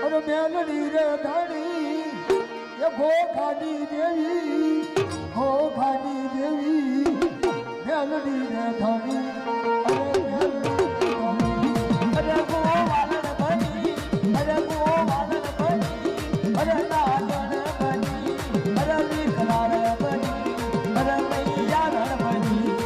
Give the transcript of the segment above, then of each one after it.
અરે મેલડી રે ધાણી એ ગો ખાની દેવી હો ખાની દેવી મેલડી રે ધાણી અરે મેલડી અરે ગો વાલણ બની અરે ગો વાલણ બની અરે નાગણ બની અરે વિકરાળ બની અરે મૈયા બની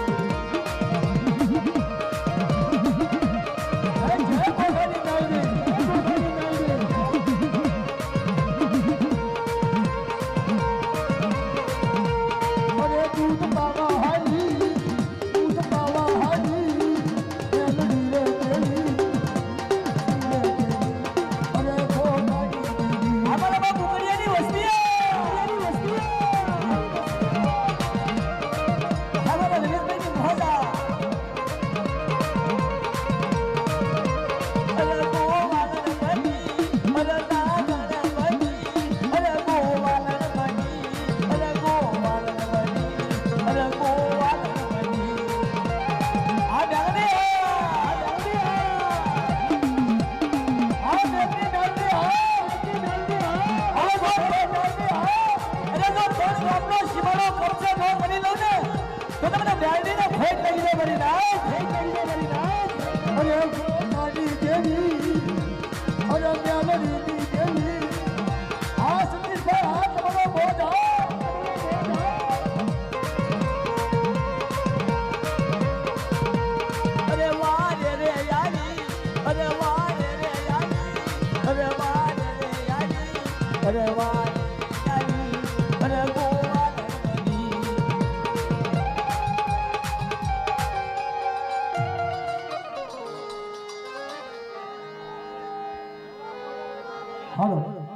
હાલો